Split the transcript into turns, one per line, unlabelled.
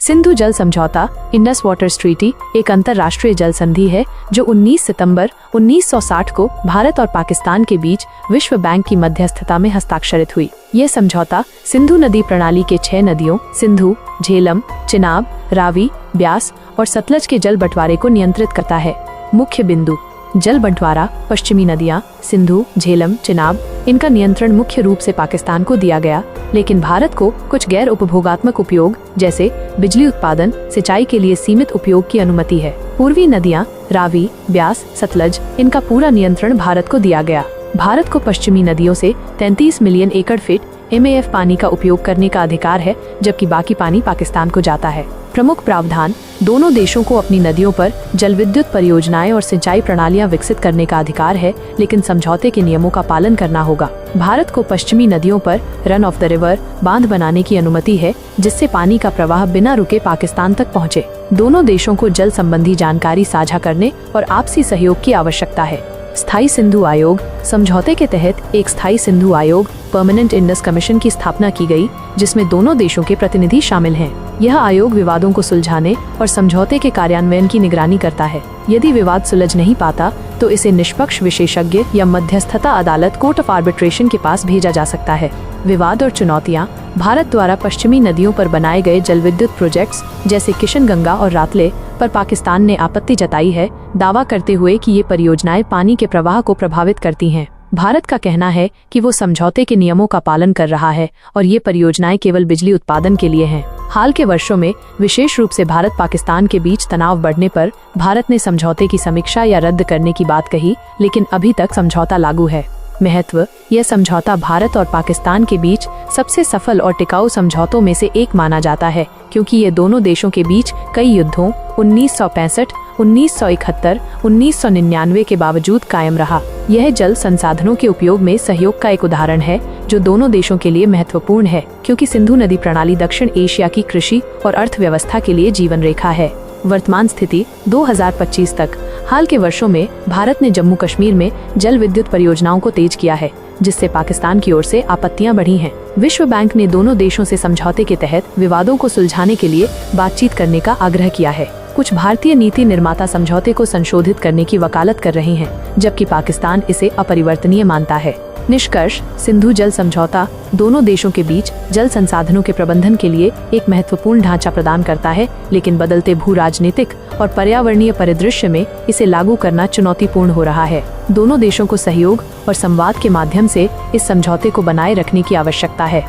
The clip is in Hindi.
सिंधु जल समझौता इंडस वाटर्स ट्रीटी एक अंतर्राष्ट्रीय जल संधि है जो 19 सितंबर 1960 को भारत और पाकिस्तान के बीच विश्व बैंक की मध्यस्थता में हस्ताक्षरित हुई। यह समझौता सिंधु नदी प्रणाली के 6 नदियों सिंधु, झेलम, चिनाब, रावी, ब्यास और सतलज के जल बंटवारे को नियंत्रित करता है। मुख्य बिंदु: जल बंटवारा, पश्चिमी नदियां सिंधु, झेलम, चिनाब, इनका नियंत्रण मुख्य रूप से पाकिस्तान को दिया गया, लेकिन भारत को कुछ गैर उपभोगात्मक उपयोग जैसे बिजली उत्पादन, सिंचाई के लिए सीमित उपयोग की अनुमति है। पूर्वी नदियां रावी, ब्यास, सतलज, इनका पूरा नियंत्रण भारत को दिया गया। भारत को पश्चिमी नदियों से 33 मिलियन एकड़ फीट MAF पानी का उपयोग करने का अधिकार है, जबकि बाकी पानी पाकिस्तान को जाता है। प्रमुख प्रावधान: दोनों देशों को अपनी नदियों पर जल विद्युत परियोजनाएं और सिंचाई प्रणालियां विकसित करने का अधिकार है, लेकिन समझौते के नियमों का पालन करना होगा। भारत को पश्चिमी नदियों पर रन ऑफ द रिवर बांध बनाने की अनुमति है, जिससे पानी का प्रवाह बिना रुके पाकिस्तान तक पहुँचे। दोनों देशों को जल संबंधी जानकारी साझा करने और आपसी सहयोग की आवश्यकता है। स्थायी सिंधु आयोग: समझौते के तहत एक स्थायी सिंधु आयोग परमानेंट इंडस कमीशन की स्थापना की गई, जिसमें दोनों देशों के प्रतिनिधि शामिल हैं। यह आयोग विवादों को सुलझाने और समझौते के कार्यान्वयन की निगरानी करता है। यदि विवाद सुलझ नहीं पाता तो इसे निष्पक्ष विशेषज्ञ या मध्यस्थता अदालत कोर्ट ऑफ आर्बिट्रेशन के पास भेजा जा सकता है। विवाद और चुनौतियां: भारत द्वारा पश्चिमी नदियों पर बनाए गए जल विद्युत प्रोजेक्ट्स जैसे किशनगंगा और रातले पर पाकिस्तान ने आपत्ति जताई है, दावा करते हुए कि ये परियोजनाएं पानी के प्रवाह को प्रभावित करती हैं। भारत का कहना है कि वो समझौते के नियमों का पालन कर रहा है और ये परियोजनाएं केवल बिजली उत्पादन के लिए हैं। हाल के वर्षों में विशेष रूप से भारत पाकिस्तान के बीच तनाव बढ़ने पर भारत ने समझौते की समीक्षा या रद्द करने की बात कही, लेकिन अभी तक समझौता लागू है। महत्व: यह समझौता भारत और पाकिस्तान के बीच सबसे सफल और टिकाऊ समझौतों में से एक माना जाता है, क्योंकि ये दोनों देशों के बीच कई युद्धों 1965, 1971, 1999 के बावजूद कायम रहा। यह जल संसाधनों के उपयोग में सहयोग का एक उदाहरण है, जो दोनों देशों के लिए महत्वपूर्ण है, क्योंकि सिंधु नदी प्रणाली दक्षिण एशिया की कृषि और अर्थव्यवस्था के लिए जीवन रेखा है। वर्तमान स्थिति: 2025 तक। हाल के वर्षों में भारत ने जम्मू कश्मीर में जल विद्युत परियोजनाओं को तेज किया है, जिससे पाकिस्तान की ओर से आपत्तियां बढ़ी हैं। विश्व बैंक ने दोनों देशों से समझौते के तहत विवादों को सुलझाने के लिए बातचीत करने का आग्रह किया है। कुछ भारतीय नीति निर्माता समझौते को संशोधित करने की वकालत कर रहे हैं, जबकि पाकिस्तान इसे अपरिवर्तनीय मानता है। निष्कर्ष: सिंधु जल समझौता दोनों देशों के बीच जल संसाधनों के प्रबंधन के लिए एक महत्वपूर्ण ढांचा प्रदान करता है, लेकिन बदलते भू राजनीतिक और पर्यावरणीय परिदृश्य में इसे लागू करना चुनौतीपूर्ण हो रहा है। दोनों देशों को सहयोग और संवाद के माध्यम से इस समझौते को बनाए रखने की आवश्यकता है।